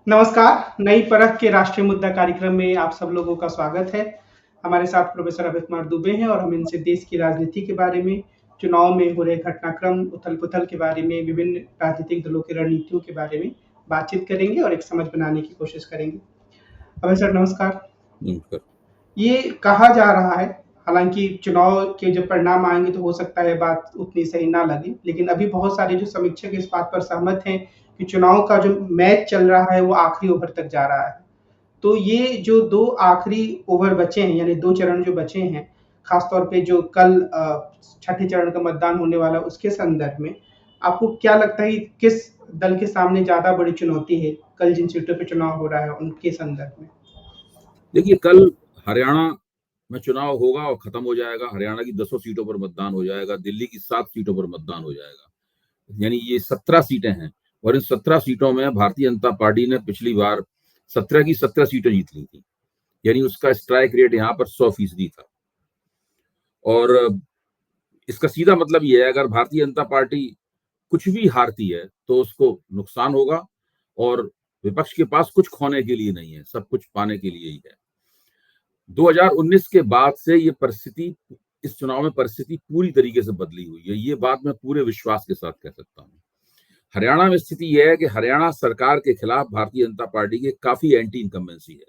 नमस्कार, नई परख के राष्ट्रीय मुद्दा कार्यक्रम में आप सब लोगों का स्वागत है। हमारे साथ प्रोफेसर अभय कुमार दुबे हैं और हम इनसे देश की राजनीति के बारे में, चुनाव में हो रहे घटनाक्रम, उथल-पुथल के बारे में, विभिन्न राजनीतिक दलों की रणनीतियों के बारे में बातचीत करेंगे और एक समझ बनाने की कोशिश करेंगे। अभय सर नमस्कार। नमस्कार। ये कहा जा रहा है, हालाँकि चुनाव के जब परिणाम आएँगे तो हो सकता है बात उतनी सही ना लगे, लेकिन अभी बहुत सारे जो समीक्षक इस बात पर सहमत हैं कि चुनाव का जो मैच चल रहा है वो आखिरी ओवर तक जा रहा है। तो ये जो 2 आखिरी ओवर बचे हैं, यानी 2 चरण जो बचे हैं, खास तौर पे जो कल छठे चरण का मतदान होने वाला है उसके संदर्भ में, आपको क्या लगता है कि किस दल के सामने ज़्यादा बड़ी चुनौती है, कल जिन सीटों पे चुनाव हो रहा है उनके संदर्भ में? देखिए, कल हरियाणा में चुनाव होगा और खत्म हो जाएगा। हरियाणा की 10 सीटों पर मतदान हो जाएगा, दिल्ली की 7 सीटों पर मतदान हो जाएगा। यानी ये 17 सीटें हैं और इन 17 सीटों में भारतीय जनता पार्टी ने पिछली बार 17 की 17 सीटें जीत ली थी। यानी उसका स्ट्राइक रेट यहाँ पर 100% था। और इसका सीधा मतलब ये है, अगर भारतीय जनता पार्टी कुछ भी हारती है तो उसको नुकसान होगा और विपक्ष के पास कुछ खोने के लिए नहीं है, सब कुछ पाने के लिए ही है। 2019 के बाद से ये परिस्थिति, इस चुनाव में परिस्थिति पूरी तरीके से बदली हुई है। ये बात मैं पूरे विश्वास के साथ कह सकता हूँ। हरियाणा में स्थिति यह है कि हरियाणा सरकार के खिलाफ भारतीय जनता पार्टी की काफी एंटी इनकम्बेंसी है।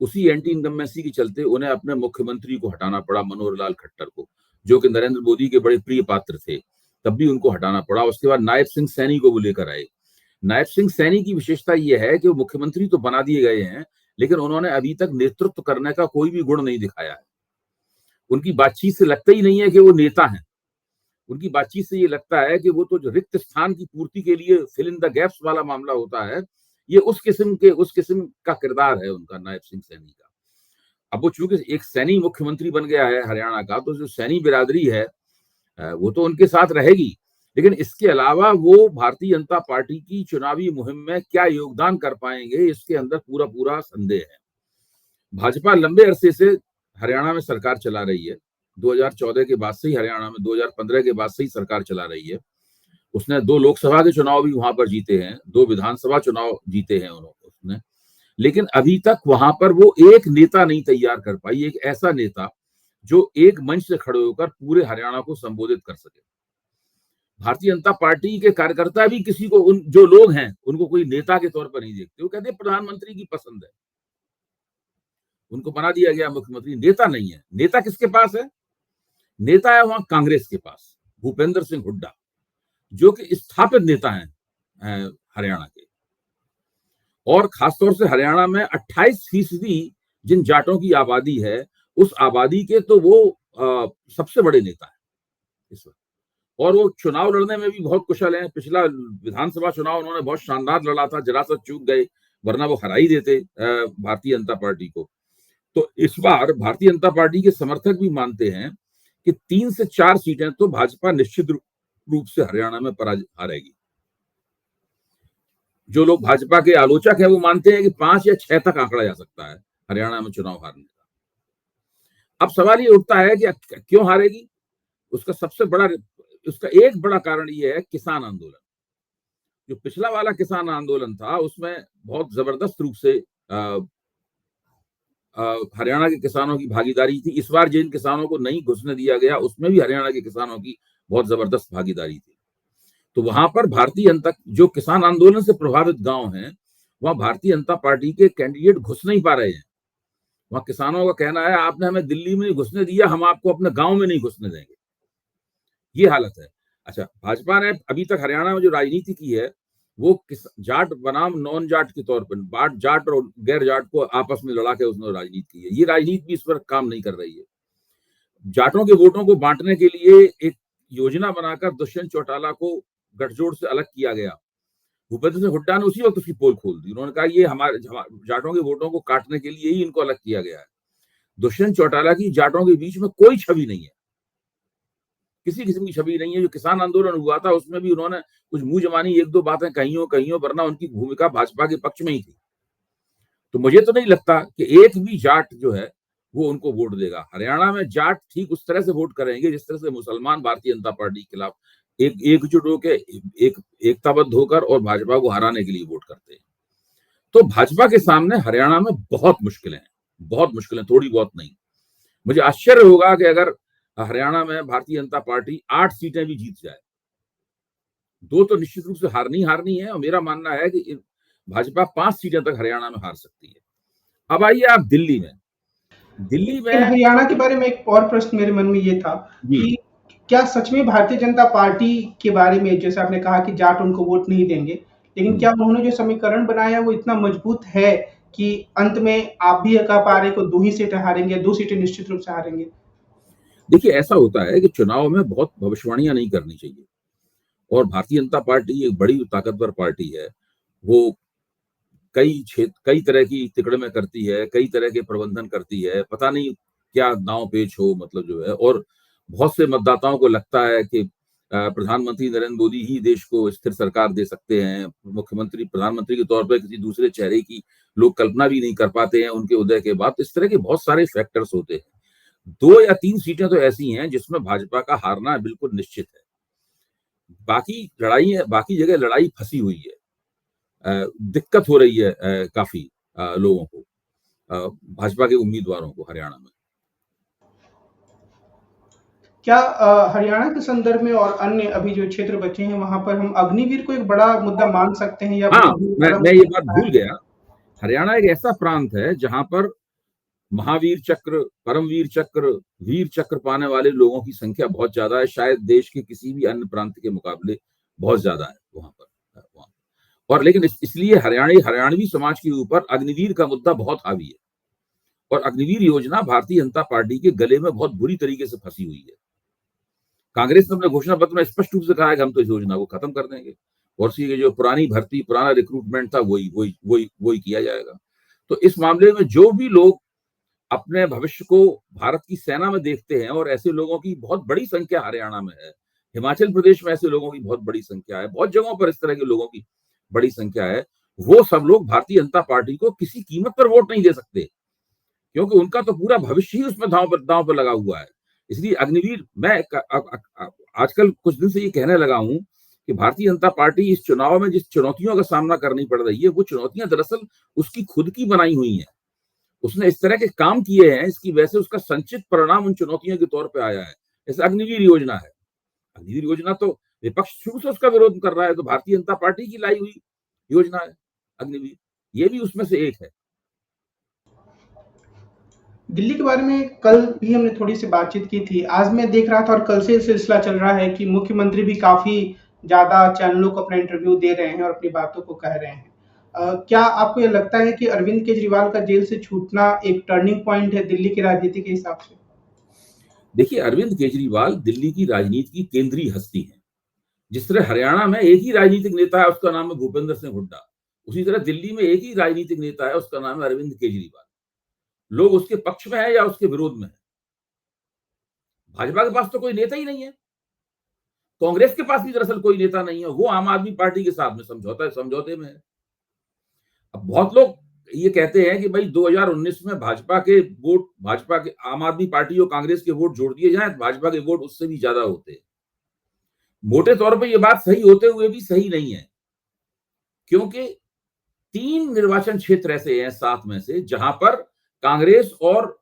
उसी एंटी इनकम्बेंसी के चलते उन्हें अपने मुख्यमंत्री को हटाना पड़ा, मनोहर लाल खट्टर को, जो कि नरेंद्र मोदी के बड़े प्रिय पात्र थे। तब भी उनको हटाना पड़ा। उसके बाद नायब सिंह सैनी को वो लेकर आए। नायब सिंह सैनी की विशेषता यह है कि वो मुख्यमंत्री तो बना दिए गए हैं, लेकिन उन्होंने अभी तक नेतृत्व करने का कोई भी गुण नहीं दिखाया है। उनकी बातचीत से लगता ही नहीं है कि वो नेता हैं। उनकी बातचीत से ये लगता है कि वो तो जो रिक्त स्थान की पूर्ति के लिए फिल इन द गैप्स वाला मामला होता है, ये उस किस्म का किरदार है उनका, नायब सिंह सैनी का। अब वो चूंकि एक सैनी मुख्यमंत्री बन गया है हरियाणा का, तो जो सैनी बिरादरी है वो तो उनके साथ रहेगी, लेकिन इसके अलावा वो भारतीय जनता पार्टी की चुनावी मुहिम में क्या योगदान कर पाएंगे, इसके अंदर पूरा पूरा संदेह है। भाजपा लंबे अरसे से हरियाणा में सरकार चला रही है। 2014 के बाद से ही हरियाणा में 2015 के बाद से ही सरकार चला रही है। उसने 2 लोकसभा के चुनाव भी वहां पर जीते हैं, 2 विधानसभा चुनाव जीते हैं उसने। लेकिन अभी तक वहां पर वो एक नेता नहीं तैयार कर पाई, एक ऐसा नेता जो एक मंच से खड़े होकर पूरे हरियाणा को संबोधित कर सके। भारतीय जनता पार्टी के कार्यकर्ता भी किसी को, उन जो लोग हैं उनको कोई नेता के तौर पर नहीं देखते। वो कहते हैं प्रधानमंत्री की पसंद है, उनको बना दिया गया मुख्यमंत्री, नेता नहीं है। नेता किसके पास है? नेता है वहां कांग्रेस के पास, भूपेंद्र सिंह हुड्डा, जो कि स्थापित नेता हैं हरियाणा के। और खासतौर से हरियाणा में 28% जिन जाटों की आबादी है, उस आबादी के तो वो सबसे बड़े नेता है इस वक्त। और वो चुनाव लड़ने में भी बहुत कुशल हैं। पिछला विधानसभा चुनाव उन्होंने बहुत शानदार लड़ा था, जरा सा चूक गए, वरना वो हरा ही देते भारतीय जनता पार्टी को। तो इस बार भारतीय जनता पार्टी के समर्थक भी मानते हैं कि 3 से 4 सीटें तो भाजपा निश्चित रूप से हरियाणा में हारेगी। जो लोग भाजपा के आलोचक हैं वो मानते हैं कि 5 या 6 तक आंकड़ा जा सकता है हरियाणा में चुनाव हारने का। अब सवाल ये उठता है कि क्यों हारेगी? उसका एक बड़ा कारण ये है किसान आंदोलन। जो पिछला वाला किसान आंदोलन था उसमें बहुत जबरदस्त रूप से हरियाणा के किसानों की भागीदारी थी। इस बार जिन किसानों को नहीं घुसने दिया गया उसमें भी हरियाणा के किसानों की बहुत जबरदस्त भागीदारी थी। तो वहां पर भारतीय जनता, जो किसान आंदोलन से प्रभावित गांव हैं, वहां भारतीय जनता पार्टी के कैंडिडेट घुस नहीं पा रहे हैं। वहां किसानों का कहना है आपने हमें दिल्ली में नहीं घुसने दिया, हम आपको अपने गांव में नहीं घुसने देंगे। ये हालत है। अच्छा, भाजपा ने अभी तक हरियाणा में जो राजनीति की है वो जाट बनाम नॉन जाट के तौर पर, जाट और गैर जाट को आपस में लड़ा के उसने राजनीति की है। ये राजनीति भी इस पर काम नहीं कर रही है। जाटों के वोटों को बांटने के लिए एक योजना बनाकर दुष्यंत चौटाला को गठजोड़ से अलग किया गया। भूपेंद्र सिंह हुड्डा ने उसी वक्त उसकी पोल खोल दी। उन्होंने कहा ये हमारे जाटों के वोटों को काटने के लिए ही इनको अलग किया गया है। दुष्यंत चौटाला की जाटों के बीच में कोई छवि नहीं है, किसी किस्म की छवि नहीं है। जो किसान आंदोलन हुआ था उसमें भी उन्होंने कुछ मुंह जमानी, एक दो बातें कहीं हो, वरना उनकी भूमिका भाजपा के पक्ष में ही थी। तो मुझे तो नहीं लगता कि एक भी जाट जो है वो उनको वोट देगा। हरियाणा में जाट ठीक उस तरह से वोट करेंगे जिस तरह से मुसलमान भारतीय जनता पार्टी के खिलाफ एकजुट होकर, एकताबद्ध होकर और भाजपा को हराने के लिए वोट करते हैं। तो भाजपा के सामने हरियाणा में बहुत मुश्किलें हैं, बहुत मुश्किलें, थोड़ी बहुत नहीं। मुझे आश्चर्य होगा कि अगर हरियाणा में भारतीय जनता पार्टी 8 सीटें भी जीत जाए, 2 तो निश्चित रूप से हारनी है, और मेरा मानना है कि भाजपा 5 सीटें तक हरियाणा में हार सकती है। अब आइए आप दिल्ली में। लेकिन हरियाणा के बारे में एक और प्रश्न मेरे मन में ये था कि क्या सच में भारतीय जनता पार्टी के बारे में, जैसे आपने कहा कि जाट उनको वोट नहीं देंगे, लेकिन क्या उन्होंने जो समीकरण बनाया वो इतना मजबूत है कि अंत में आप भी कह पा रहे को 2 ही सीटें हारेंगे, 2 सीटें निश्चित रूप से हारेंगे? देखिए, ऐसा होता है कि चुनाव में बहुत भविष्यवाणियां नहीं करनी चाहिए, और भारतीय जनता पार्टी एक बड़ी ताकतवर पार्टी है। वो कई तरह की तिकड़में करती है, कई तरह के प्रबंधन करती है, पता नहीं क्या दांव पेच हो, मतलब जो है। और बहुत से मतदाताओं को लगता है कि प्रधानमंत्री नरेंद्र मोदी ही देश को स्थिर सरकार दे सकते हैं। मुख्यमंत्री, प्रधानमंत्री के तौर पर किसी दूसरे चेहरे की लोग कल्पना भी नहीं कर पाते हैं उनके उदय के बाद। इस तरह के बहुत सारे फैक्टर्स होते हैं। 2 या 3 सीटें तो ऐसी हैं जिसमें भाजपा का हारना बिल्कुल निश्चित है। बाकी जगह लड़ाई फंसी हुई है, दिक्कत हो रही है काफी लोगों को, भाजपा के उम्मीदवारों को हरियाणा में। क्या हरियाणा के संदर्भ में और अन्य अभी जो क्षेत्र बचे हैं वहां पर हम अग्निवीर को एक बड़ा मुद्दा मान सकते हैं, या हाँ, बहुत बड़ा मैं ये बात भूल गया। हरियाणा एक ऐसा प्रांत है जहां पर महावीर चक्र, परमवीर चक्र, वीर चक्र पाने वाले लोगों की संख्या बहुत ज्यादा है। शायद देश के किसी भी अन्य प्रांत के मुकाबले बहुत ज्यादा है वहां पर। और लेकिन इसलिए हरियाणवी समाज के ऊपर अग्निवीर का मुद्दा बहुत हावी है, और अग्निवीर योजना भारतीय जनता पार्टी के गले में बहुत बुरी तरीके से फंसी हुई है। कांग्रेस ने अपने घोषणा पत्र में स्पष्ट रूप से कहा है कि हम तो इस योजना को खत्म कर देंगे, और सी जो पुरानी भर्ती, पुराना रिक्रूटमेंट था, वही किया जाएगा। तो इस मामले में जो भी लोग अपने भविष्य को भारत की सेना में देखते हैं, और ऐसे लोगों की बहुत बड़ी संख्या हरियाणा में है, हिमाचल प्रदेश में ऐसे लोगों की बहुत बड़ी संख्या है, बहुत जगहों पर इस तरह के लोगों की बड़ी संख्या है, वो सब लोग भारतीय जनता पार्टी को किसी कीमत पर वोट नहीं दे सकते, क्योंकि उनका तो पूरा भविष्य ही उसमें दांव पर लगा हुआ है। इसलिए अग्निवीर, मैं आजकल कुछ दिन से ये कहने लगा हूं कि भारतीय जनता पार्टी इस चुनाव में जिस चुनौतियों का सामना करनी पड़ रही है, वो चुनौतियां दरअसल उसकी खुद की बनाई हुई हैं। उसने इस तरह के काम किए हैं, इसकी वजह से उसका संचित परिणाम उन चुनौतियों के तौर पे आया है। जैसे अग्निवीर योजना है। अग्निवीर योजना तो विपक्ष शुरू से उसका विरोध कर रहा है, तो भारतीय जनता पार्टी की लाई हुई योजना है अग्निवीर, ये भी उसमें से एक है। दिल्ली के बारे में कल भी हमने थोड़ी-सी बातचीत की थी। आज मैं देख रहा था और कल से ये सिलसिला चल रहा है कि मुख्यमंत्री भी काफ़ी ज़्यादा चैनलों को अपना इंटरव्यू दे रहे हैं और अपनी बातों को कह रहे हैं। क्या आपको ये लगता है कि अरविंद केजरीवाल का जेल से छूटना एक टर्निंग पॉइंट है दिल्ली की राजनीति के हिसाब से? देखिए, अरविंद केजरीवाल दिल्ली की राजनीति की केंद्रीय हस्ती है। जिस तरह हरियाणा में एक ही राजनीतिक नेता है, उसका नाम है भूपेंद्र सिंह हुड्डा, उसी तरह दिल्ली में एक ही राजनीतिक नेता है, उसका नाम है अरविंद केजरीवाल। लोग उसके पक्ष में है या उसके विरोध में है। भाजपा के पास तो कोई नेता ही नहीं है, कांग्रेस के पास भी दरअसल कोई नेता नहीं है, वो आम आदमी पार्टी के साथ में समझौते में है। अब बहुत लोग ये कहते हैं कि भाई 2019 में भाजपा के आम आदमी पार्टी और कांग्रेस के वोट जोड़ दिए जाएं तो भाजपा के वोट उससे भी ज्यादा होते हैं। मोटे तौर पर यह बात सही होते हुए भी सही नहीं है, क्योंकि 3 निर्वाचन क्षेत्र ऐसे हैं 7 में से जहां पर कांग्रेस और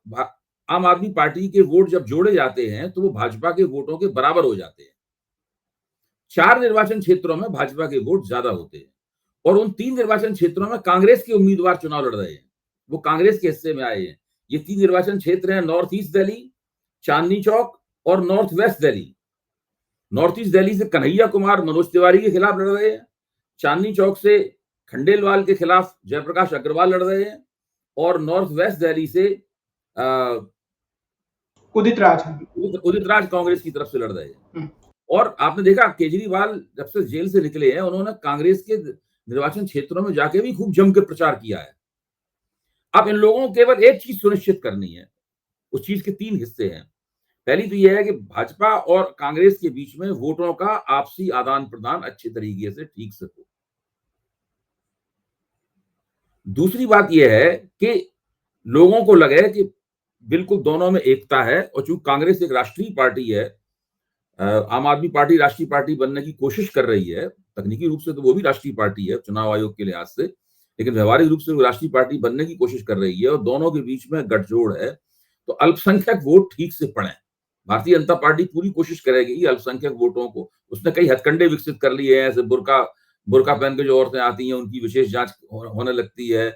आम आदमी पार्टी के वोट जब जोड़े जाते हैं तो वो भाजपा के वोटों के बराबर हो जाते हैं। 4 निर्वाचन क्षेत्रों में भाजपा के वोट ज्यादा होते हैं, और उन 3 निर्वाचन क्षेत्रों में कांग्रेस के उम्मीदवार चुनाव लड़ रहे हैं, वो कांग्रेस के हिस्से में आए हैं। ये 3 निर्वाचन क्षेत्र हैं नॉर्थ ईस्ट दिल्ली, चांदनी चौक और north west Delhi. North east Delhi से कन्हैया कुमार मनोज तिवारी के खिलाफ लड़ रहे हैं, चांदनी चौक से खंडेलवाल के खिलाफ जयप्रकाश अग्रवाल लड़ रहे हैं, और नॉर्थ वेस्ट दिल्ली से उदित राज कांग्रेस की तरफ से लड़ रहे हैं। और आपने देखा केजरीवाल जब से जेल से निकले हैं, उन्होंने कांग्रेस के निर्वाचन क्षेत्रों में जाके भी खूब जम के प्रचार किया है। अब इन लोगों को केवल एक चीज सुनिश्चित करनी है, उस चीज के 3 हिस्से हैं। पहली तो यह है कि भाजपा और कांग्रेस के बीच में वोटों का आपसी आदान प्रदान अच्छे तरीके से ठीक से हो। दूसरी बात यह है कि लोगों को लगे कि बिल्कुल दोनों में एकता है, और चूंकि कांग्रेस एक राष्ट्रीय पार्टी है, आम आदमी पार्टी राष्ट्रीय पार्टी बनने की कोशिश कर रही है, तकनीकी रूप से तो वो भी राष्ट्रीय पार्टी है चुनाव आयोग के लिहाज से, लेकिन व्यवहारिक रूप से वो राष्ट्रीय पार्टी बनने की कोशिश कर रही है और दोनों के बीच में गठजोड़ है, तो अल्पसंख्यक वोट ठीक से पड़े। भारतीय जनता पार्टी पूरी कोशिश करेगी कि अल्पसंख्यक वोटों को, उसने कई हथकंडे विकसित कर लिए हैं, ऐसे बुर्का पहन के जो औरतें आती हैं उनकी विशेष जांच होने लगती है,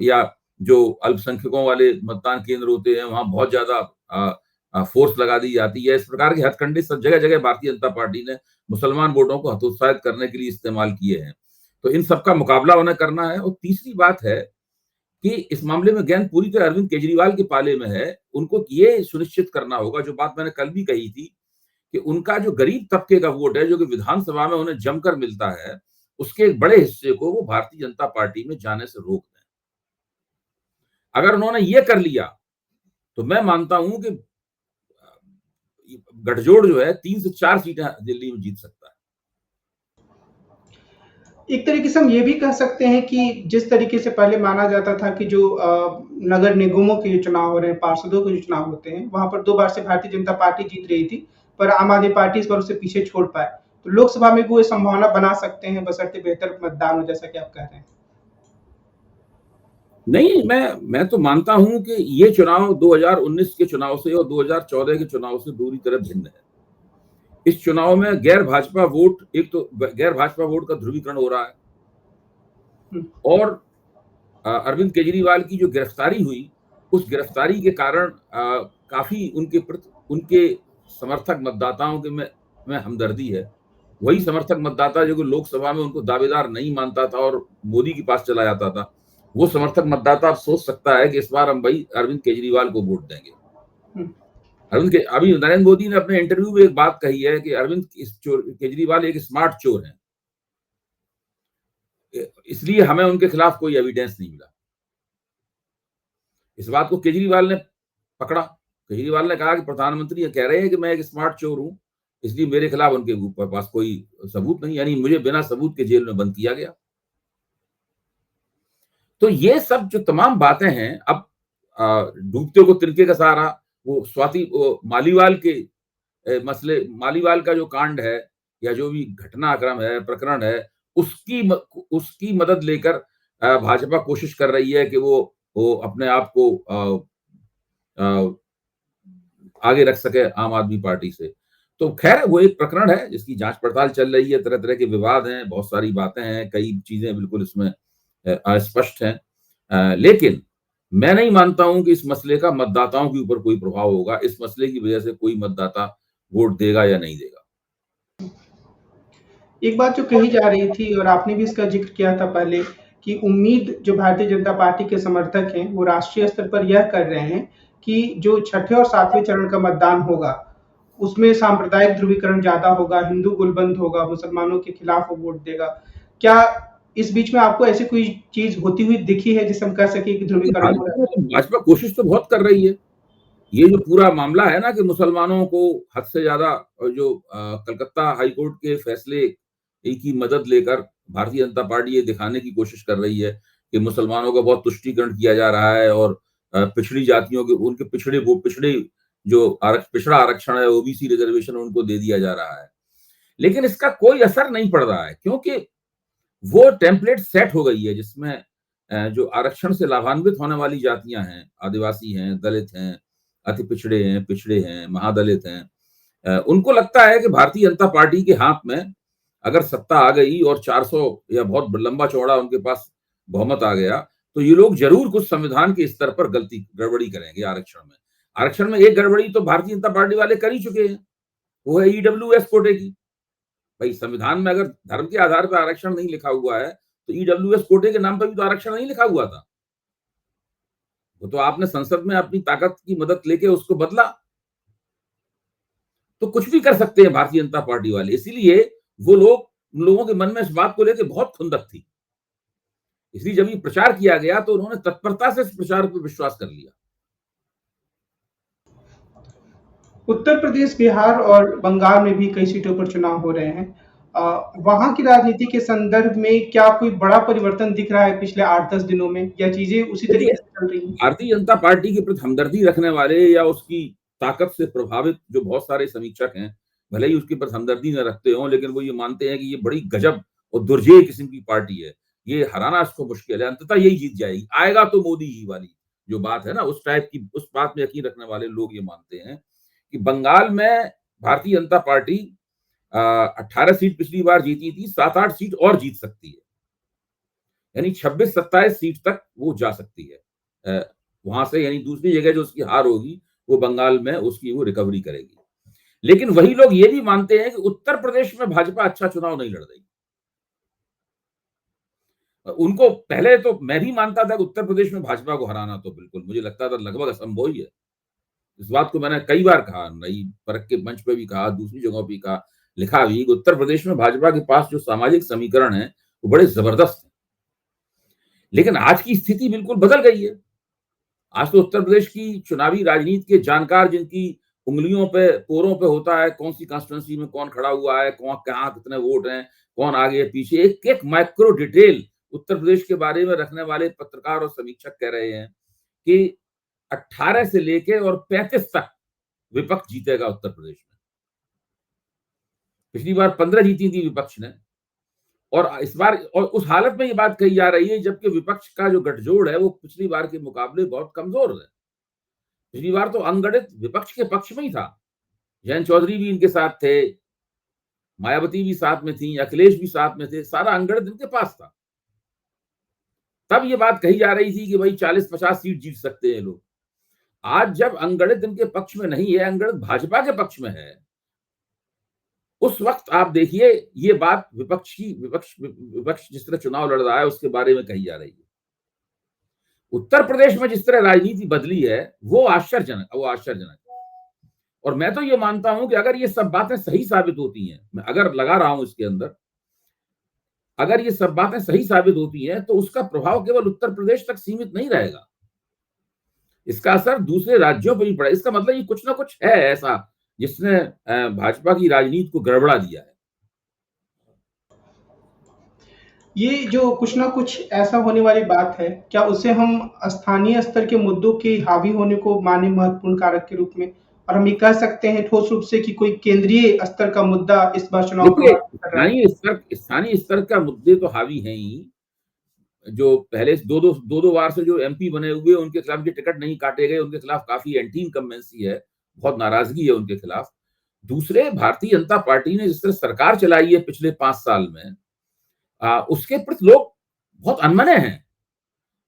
या जो अल्पसंख्यकों वाले मतदान केंद्र होते हैं वहां बहुत ज्यादा फोर्स लगा दी जाती है। इस प्रकार के हथकंडे सब जगह जगह भारतीय जनता पार्टी ने मुसलमान वोटों को हतोत्साहित करने के लिए इस्तेमाल किए हैं। तो इन सबका मुकाबला उन्हें करना है। और तीसरी बात है कि इस मामले में गेंद पूरी तरह अरविंद केजरीवाल के पाले में है। उनको ये सुनिश्चित करना होगा, जो बात मैंने कल भी कही थी, कि उनका जो गरीब तबके का वोट है, जो कि विधानसभा में उन्हें जमकर मिलता है, उसके एक बड़े हिस्से को वो भारतीय जनता पार्टी में जाने से रोक दें। अगर उन्होंने ये कर लिया तो मैं मानता हूं कि गठजोड़ जो है 3 से 4 सीटें दिल्ली में जीत सकता है। एक तरीके से हम ये भी कह सकते हैं कि जिस तरीके से पहले माना जाता था कि जो नगर निगमों के जो चुनाव हो रहे हैं, पार्षदों के जो चुनाव होते हैं, वहां पर 2 बार से भारतीय जनता पार्टी जीत रही थी, पर आम आदमी पार्टी इस बार उसे पीछे छोड़ पाए। तो लोकसभा में वो संभावना बना सकते हैं बशर्ते बेहतर मतदान हो, जैसा कि आप कह रहे हैं। नहीं, मैं तो मानता हूं कि ये चुनाव 2019 के चुनाव से और 2014 के चुनाव से पूरी तरह भिन्न है। इस चुनाव में गैर भाजपा वोट, एक तो गैर भाजपा वोट का ध्रुवीकरण हो रहा है, और अरविंद केजरीवाल की जो गिरफ्तारी हुई, उस गिरफ्तारी के कारण काफी उनके समर्थक मतदाताओं के में हमदर्दी है। वही समर्थक मतदाता जो कि लोकसभा में उनको दावेदार नहीं मानता था और मोदी के पास चला जाता था, वो समर्थक मतदाता अब सोच सकता है कि इस बार हम भाई अरविंद केजरीवाल को वोट देंगे। अभी नरेंद्र मोदी ने अपने इंटरव्यू में एक बात कही है कि अरविंद केजरीवाल एक स्मार्ट चोर है, इसलिए हमें उनके खिलाफ कोई एविडेंस नहीं मिला। इस बात को केजरीवाल ने पकड़ा। केजरीवाल ने कहा कि प्रधानमंत्री ये कह रहे हैं कि मैं एक स्मार्ट चोर हूं, इसलिए मेरे खिलाफ उनके ऊपर पास कोई सबूत नहीं, यानी मुझे बिना सबूत के जेल में बंद किया गया। तो ये सब जो तमाम बातें हैं, अब डूबते को तिनके का सहारा, वो मालीवाल के मसले, मालीवाल का जो कांड है या जो भी घटनाक्रम है, प्रकरण है, उसकी मदद लेकर भाजपा कोशिश कर रही है कि वो अपने आप को आगे रख सके आम आदमी पार्टी से। तो खैर वो एक प्रकरण है जिसकी जांच पड़ताल चल रही है, तरह तरह के विवाद हैं, बहुत सारी बातें हैं, कई चीजें बिल्कुल इसमें अस्पष्ट हैं, लेकिन मैं नहीं मानता हूं कि इस मसले का मतदाताओं के ऊपर कोई प्रभाव होगा। इस मसले की वजह से कोई मतदाता वोट देगा या नहीं देगा। एक बात जो कही जा रही थी और आपने भी इसका जिक्र किया था पहले, कि उम्मीद जो भारतीय जनता पार्टी के समर्थक हैं वो राष्ट्रीय स्तर पर यह कर रहे हैं कि जो छठे और सातवें चरण का मतदान होगा उसमें सांप्रदायिक ध्रुवीकरण ज्यादा होगा, हिंदू गुलबंद होगा, मुसलमानों के खिलाफ वो वोट देगा। क्या इस बीच में आपको ऐसी कोई चीज होती हुई दिखी है जिसे हम कह सके कि ध्रुवीकरण हो रहा है? भाजपा कोशिश तो बहुत कर रही है। ये जो पूरा मामला है ना कि मुसलमानों को हद से ज्यादा, जो कलकत्ता हाईकोर्ट के फैसले की मदद लेकर भारतीय जनता पार्टी ये दिखाने की कोशिश कर रही है कि मुसलमानों का बहुत तुष्टीकरण किया जा रहा है और पिछड़ी जातियों के, उनके पिछड़े जो पिछड़ा आरक्षण है, ओबीसी रिजर्वेशन उनको दे दिया जा रहा है। लेकिन इसका कोई असर नहीं पड़ रहा है, क्योंकि वो टेम्पलेट सेट हो गई है जिसमें जो आरक्षण से लाभान्वित होने वाली जातियां हैं, आदिवासी हैं, दलित हैं, अति पिछड़े हैं, महादलित हैं, उनको लगता है कि भारतीय जनता पार्टी के हाथ में अगर सत्ता आ गई और 400 या बहुत लंबा चौड़ा उनके पास बहुमत आ गया, तो ये लोग जरूर कुछ संविधान के स्तर पर गड़बड़ी करेंगे आरक्षण में। आरक्षण में एक गड़बड़ी तो भारतीय जनता पार्टी वाले कर ही चुके हैं, वो है ईडब्ल्यूएस कोटे की। भाई संविधान में अगर धर्म के आधार पर आरक्षण नहीं लिखा हुआ है, तो ईडब्ल्यूएस कोटे के नाम पर भी तो आरक्षण नहीं लिखा हुआ था। वो तो आपने संसद में अपनी ताकत की मदद लेके उसको बदला। तो कुछ भी कर सकते हैं भारतीय जनता पार्टी वाले, इसीलिए वो लोगों के मन में इस बात को लेकर बहुत खुंदक थी। इसलिए जब ये प्रचार किया गया तो उन्होंने तत्परता से इस प्रचार पर विश्वास कर लिया। उत्तर प्रदेश, बिहार और बंगाल में भी कई सीटों पर चुनाव हो रहे हैं। वहां की राजनीति के संदर्भ में क्या कोई बड़ा परिवर्तन दिख रहा है पिछले 8-10 दिनों में, या चीजें उसी तरीके से चल रही हैं? भारतीय जनता पार्टी के प्रति हमदर्दी रखने वाले या उसकी ताकत से प्रभावित जो बहुत सारे समीक्षक हैं, भले ही उसके प्रति हमदर्दी न रखते हों, लेकिन वो ये मानते हैं कि ये बड़ी गजब और दुर्जेय किस्म की पार्टी है, ये हराना इसको मुश्किल है, अंततः यही जीत जाएगी, आएगा तो मोदी ही वाली जो बात है ना, उस टाइप की, उस बात में यकीन रखने वाले लोग ये मानते हैं कि बंगाल में भारतीय जनता पार्टी 18 सीट पिछली बार जीती थी, 7-8 सीट और जीत सकती है, यानी 26-27 सीट तक वो जा सकती है वहां से, यानी दूसरी जगह जो उसकी हार होगी वो बंगाल में उसकी वो रिकवरी करेगी। लेकिन वही लोग ये भी मानते हैं कि उत्तर प्रदेश में भाजपा अच्छा चुनाव नहीं लड़ रही। उनको पहले तो मैं भी मानता था कि उत्तर प्रदेश में भाजपा को हराना तो बिल्कुल मुझे लगता था लगभग असंभव ही है। इस बात को मैंने कई बार कहा, नई परख के मंच पे भी कहा, दूसरी जगहों पे कहा, लिखा भी कि उत्तर प्रदेश में भाजपा के पास जो सामाजिक समीकरण है वो बड़े जबरदस्त है। लेकिन आज की स्थिति बिल्कुल बदल गई है। आज तो उत्तर प्रदेश की चुनावी राजनीति के जानकार, जिनकी उंगलियों पे, पोरों पे होता है कौन सी कॉन्स्टिट्यूंसी में कौन खड़ा हुआ है, कौन कहाँ कितने वोट हैं, कौन आगे पीछे, एक एक माइक्रो डिटेल उत्तर प्रदेश के बारे में रखने वाले पत्रकार और समीक्षक कह रहे हैं कि 18 से लेके और 35 तक विपक्ष जीतेगा उत्तर प्रदेश में। पिछली बार 15 जीती थी विपक्ष ने, और इस बार, और उस हालत में ये बात कही जा रही है जबकि विपक्ष का जो गठजोड़ है वो पिछली बार के मुकाबले बहुत कमजोर है। पिछली बार तो अंगठित विपक्ष के पक्ष में ही था, जयंत चौधरी भी इनके साथ थे, मायावती भी साथ में थी, अखिलेश भी साथ में थे, सारा अंगठित इनके पास था। तब ये बात कही जा रही थी कि भाई 40-50 सीट जीत सकते हैं लोग। आज जब अंगठित इनके पक्ष में नहीं है, अंगठित भाजपा के पक्ष में है, उस वक्त आप देखिए ये बात विपक्ष जिस तरह चुनाव लड़ रहा है उसके बारे में कही जा रही है। उत्तर प्रदेश में जिस तरह राजनीति बदली है वो आश्चर्यजनक। और मैं तो ये मानता हूं कि अगर ये सब बातें सही साबित होती हैं, मैं अगर लगा रहा हूं इसके अंदर, अगर ये सब बातें सही साबित होती हैं तो उसका प्रभाव केवल उत्तर प्रदेश तक सीमित नहीं रहेगा, इसका असर दूसरे राज्यों पर भी पड़ा। इसका मतलब ये कुछ ना कुछ है ऐसा जिसने भाजपा की राजनीति को गड़बड़ा दिया है। ये जो कुछ ना कुछ ऐसा होने वाली बात है, क्या उसे हम स्थानीय स्तर के मुद्दों के हावी होने को माने महत्वपूर्ण कारक के रूप में, और हम ये कह सकते हैं ठोस रूप से कि कोई केंद्रीय स्तर का मुद्दा इस बार चुनाव देखिए, कर रहा है? स्थानीय स्तर का मुद्दे तो हावी हैं ही। जो पहले दो बार से जो एमपी बने हुए उनके खिलाफ जो टिकट नहीं काटे गए, उनके खिलाफ काफी एंटी इनकम्बेंसी है, बहुत नाराजगी है उनके खिलाफ। दूसरे, भारतीय जनता पार्टी ने जिस तरह सरकार चलाई है पिछले 5 साल में, उसके प्रति लोग बहुत अनमने हैं।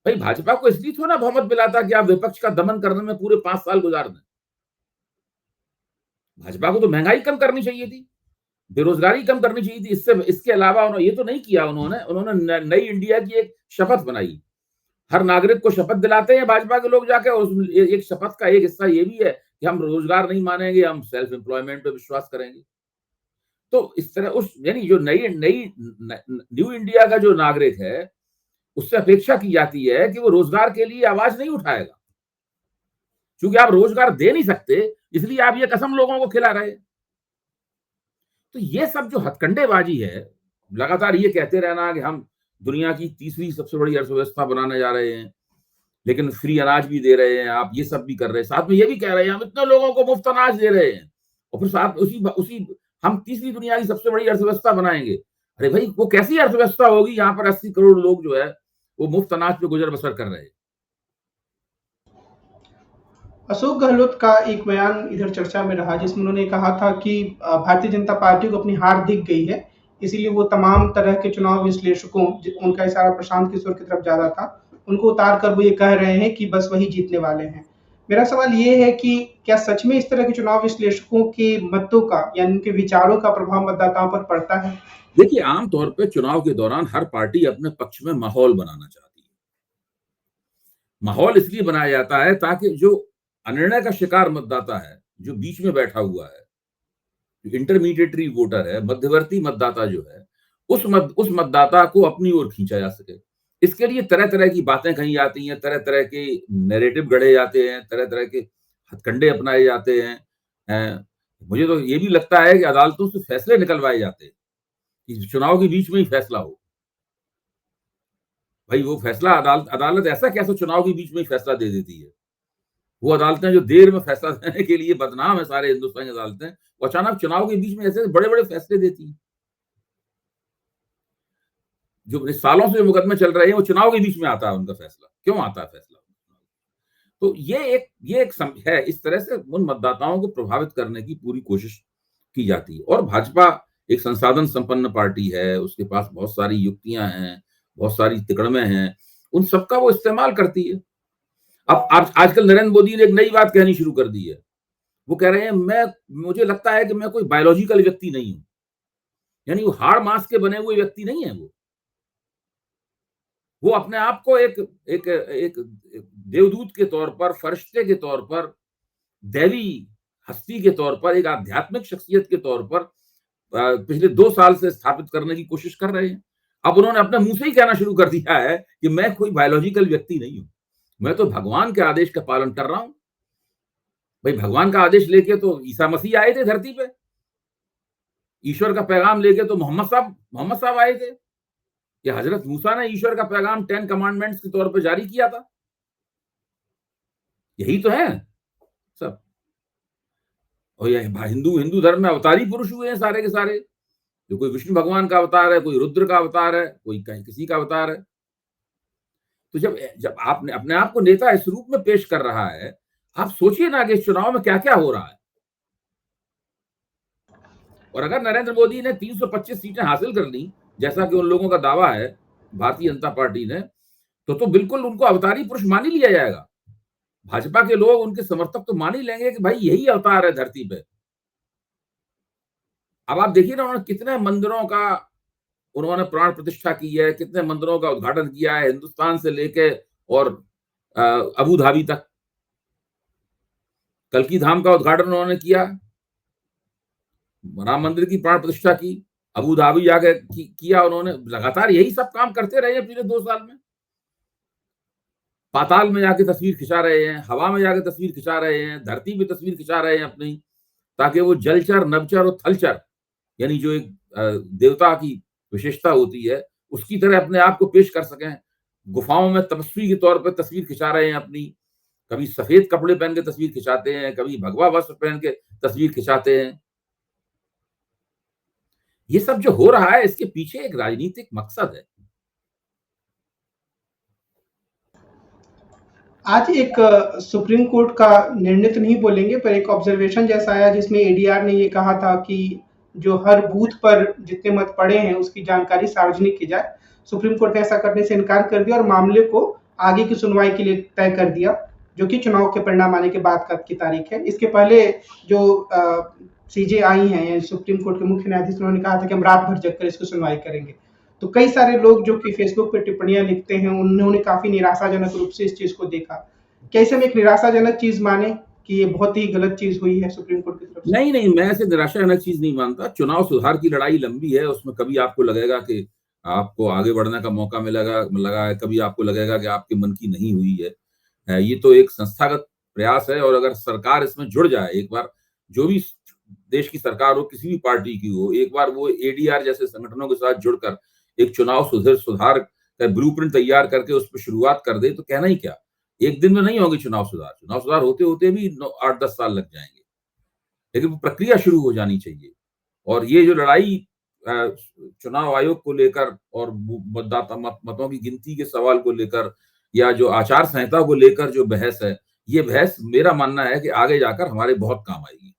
भाई भाजपा को इसलिए थोड़ा बहुमत मिला था कि आप विपक्ष का दमन करने में पूरे 5 साल गुजार दें। भाजपा को तो महंगाई कम करनी चाहिए थी, बेरोजगारी कम करनी चाहिए थी। इसके अलावा उन्होंने ये तो नहीं किया। उन्होंने नई इंडिया की एक शपथ बनाई। हर नागरिक को शपथ दिलाते हैं भाजपा के लोग जाके, और एक शपथ का एक हिस्सा ये भी है कि हम रोजगार नहीं मानेंगे, हम सेल्फ एम्प्लॉयमेंट पे विश्वास करेंगे। तो इस तरह उस, यानी जो नई नई न्यू इंडिया का जो नागरिक है उससे अपेक्षा की जाती है कि वो रोजगार के लिए आवाज नहीं उठाएगा, क्योंकि आप रोजगार दे नहीं सकते इसलिए आप ये कसम लोगों को खिला रहे। तो ये सब जो हथकंडेबाजी है, लगातार ये कहते रहना कि हम दुनिया की तीसरी सबसे बड़ी अर्थव्यवस्था बनाने जा रहे हैं, लेकिन फ्री अनाज भी दे रहे हैं, आप ये सब भी कर रहे हैं, साथ में ये भी कह रहे हैं हम इतने लोगों को मुफ्त अनाज दे रहे हैं, और फिर साथ उसी हम तीसरी दुनिया की सबसे बड़ी अर्थव्यवस्था बनाएंगे। अरे भाई, वो कैसी अर्थव्यवस्था होगी यहाँ पर 80 करोड़ लोग जो है वो मुफ्त अनाज पे गुजर बसर कर रहे हैं। अशोक गहलोत का एक बयान इधर चर्चा में रहा जिसमें उन्होंने कहा था कि भारतीय जनता पार्टी को अपनी हार दिख गई है, इसीलिए वो तमाम तरह के चुनाव विश्लेषकों, उनका इशारा प्रशांत किशोर की तरफ ज्यादा था, उनको उतार कर वो ये कह रहे हैं कि बस वही जीतने वाले हैं। मेरा सवाल ये है कि क्या सच में इस तरह के चुनाव विश्लेषकों के मतों का यानी उनके विचारों का प्रभाव मतदाताओं पर पड़ता है? देखिए, आमतौर पर चुनाव के दौरान हर पार्टी अपने पक्ष में माहौल बनाना चाहती है। माहौल इसलिए बनाया जाता है ताकि जो अनिर्णय का शिकार मतदाता है, जो बीच में बैठा हुआ है, जो इंटरमीडिएटरी वोटर है, मध्यवर्ती मतदाता जो है, उस मतदाता को अपनी ओर खींचा जा सके। इसके लिए तरह तरह की बातें कही जाती हैं, तरह तरह के नैरेटिव गढ़े जाते हैं, तरह तरह के हथकंडे अपनाए जाते हैं। मुझे तो ये भी लगता है कि अदालतों से फैसले निकलवाए जाते हैं कि चुनाव के बीच में ही फैसला हो। भाई वो फैसला अदालत ऐसा कैसे चुनाव के बीच में ही फैसला दे देती है? वो अदालतें जो देर में फैसला देने के लिए बदनाम है, सारे हिंदुस्तान की अदालतें, वो अचानक चुनाव के बीच में ऐसे बड़े बड़े फैसले देती हैं। जो सालों से मुकदमे चल रहे हैं, वो चुनाव के बीच में आता है उनका फैसला। क्यों आता है फैसला? तो ये एक है, इस तरह से उन मतदाताओं को प्रभावित करने की पूरी कोशिश की जाती है। और भाजपा एक संसाधन संपन्न पार्टी है, उसके पास बहुत सारी युक्तियां हैं, बहुत सारी तिकड़में हैं, उन सबका वो इस्तेमाल करती है। अब आजकल नरेंद्र मोदी ने एक नई बात कहनी शुरू कर दी है। वो कह रहे हैं मुझे लगता है कि मैं कोई बायोलॉजिकल व्यक्ति नहीं हूं, यानी वो हाड़ मांस के बने हुए व्यक्ति नहीं है। वो अपने आप को एक देवदूत के तौर पर, फरिश्ते के तौर पर, दैवी हस्ती के तौर पर, एक आध्यात्मिक शख्सियत के तौर पर पिछले 2 साल से स्थापित करने की कोशिश कर रहे हैं। अब उन्होंने अपने मुंह से ही कहना शुरू कर दिया है कि मैं कोई बायोलॉजिकल व्यक्ति नहीं हूं, मैं तो भगवान के आदेश का पालन कर रहा हूं। भाई, भगवान का आदेश लेके तो ईसा मसीह आए थे धरती पे, ईश्वर का पैगाम लेके तो मोहम्मद साहब आए थे। कि हजरत मूसा ने ईश्वर का पैगाम 10 कमांडमेंट्स के तौर पर जारी किया था। यही तो है सब। और ये हिंदू धर्म में अवतारी पुरुष हुए हैं सारे के सारे। जो कोई विष्णु भगवान का अवतार है, कोई रुद्र का अवतार है, कोई कहीं किसी का अवतार है। तो जब आपने अपने आप को नेता इस रूप में पेश कर रहा है, आप सोचिए ना कि इस चुनाव में क्या क्या हो रहा है। और अगर नरेंद्र मोदी ने 325 सीटें हासिल कर ली, जैसा कि उन लोगों का दावा है भारतीय जनता पार्टी ने, तो बिल्कुल उनको अवतारी पुरुष मान ही लिया जाएगा। भाजपा के लोग, उनके समर्थक तो मान ही लेंगे कि भाई यही अवतार है धरती पे। अब आप देखिए ना, उन्होंने कितने मंदिरों का उन्होंने प्राण प्रतिष्ठा की है, कितने मंदिरों का उद्घाटन किया है, हिंदुस्तान से लेके और अबू धाबी तक। कल्की धाम का उद्घाटन उन्होंने किया, राम मंदिर की प्राण प्रतिष्ठा की, अबू धाबी जाके किया उन्होंने। लगातार यही सब काम करते रहे हैं पिछले 2 साल में। पाताल में जाके तस्वीर खिंचा रहे हैं, हवा में जाके तस्वीर खिंचा रहे हैं, धरती पे तस्वीर खिंचा रहे हैं अपनी, ताकि वो जलचर, नभचर और थलचर, यानी जो एक देवता की विशेषता होती है, उसकी तरह अपने आप को पेश कर सकें। गुफाओं में तपस्वी के तौर पर तस्वीर खिंचा रहे हैं अपनी। कभी सफेद कपड़े पहन के तस्वीर खिंचाते हैं, कभी भगवा वस्त्र पहन के तस्वीर खिंचाते हैं। ये सब जो हो रहा है, इसके पीछे एक राजनीतिक मकसद है। आज एक सुप्रीम कोर्ट का निर्णय तो नहीं बोलेंगे, पर एक ऑब्जर्वेशन जैसा आया जिसमें एडीआर ने ये कहा था कि जो हर बूथ पर जितने मत पड़े हैं उसकी जानकारी सार्वजनिक की जाए। सुप्रीम कोर्ट ने ऐसा करने से इनकार कर दिया और मामले को आगे की सुनवाई के लिए तय कर दिया, जो कि चुनाव के परिणाम आने के बाद की तारीख है। इसके पहले जो सीजे आई हैं, सुप्रीम कोर्ट के मुख्य न्यायाधीश, उन्होंने कहा था कि हम रात भर जगकर इसको सुनवाई करेंगे। तो कई सारे लोग जो कि फेसबुक पे टिप्पणियां लिखते हैं, उन्होंने काफी निराशाजनक रूप से इस चीज को देखा। क्या इसे हम एक निराशाजनक चीज माने कि ये बहुत ही गलत चीज हुई है सुप्रीम कोर्ट की तरफ से? नहीं, मैं ऐसे निराशाजनक चीज नहीं मानता। चुनाव सुधार की लड़ाई लंबी है, उसमें कभी आपको लगेगा कि आपको आगे बढ़ने का मौका लगा है, कभी आपको लगेगा कि आपके मन की नहीं हुई है। ये तो एक संस्थागत प्रयास है, और अगर सरकार इसमें जुड़ जाए एक बार, जो भी देश की सरकार हो, किसी भी पार्टी की हो, एक बार वो एडीआर जैसे संगठनों के साथ जुड़कर एक चुनाव सुधार का ब्लूप्रिंट तैयार करके उस पर शुरुआत कर दे, तो कहना ही क्या। एक दिन में नहीं होगी चुनाव सुधार होते होते भी 8-10 साल लग जाएंगे, लेकिन वो प्रक्रिया शुरू हो जानी चाहिए। और ये जो लड़ाई चुनाव आयोग को लेकर और मतदाता मतों की गिनती के सवाल को लेकर, या जो आचार संहिता को लेकर जो बहस है, ये बहस मेरा मानना है कि आगे जाकर हमारे बहुत काम आएगी।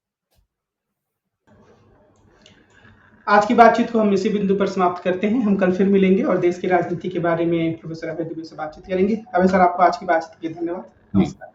आज की बातचीत को हम इसी बिंदु पर समाप्त करते हैं। हम कल फिर मिलेंगे और देश की राजनीति के बारे में प्रोफेसर अभय दुबे से बातचीत करेंगे। अभय सर, आपको आज की बातचीत के लिए धन्यवाद। नमस्कार।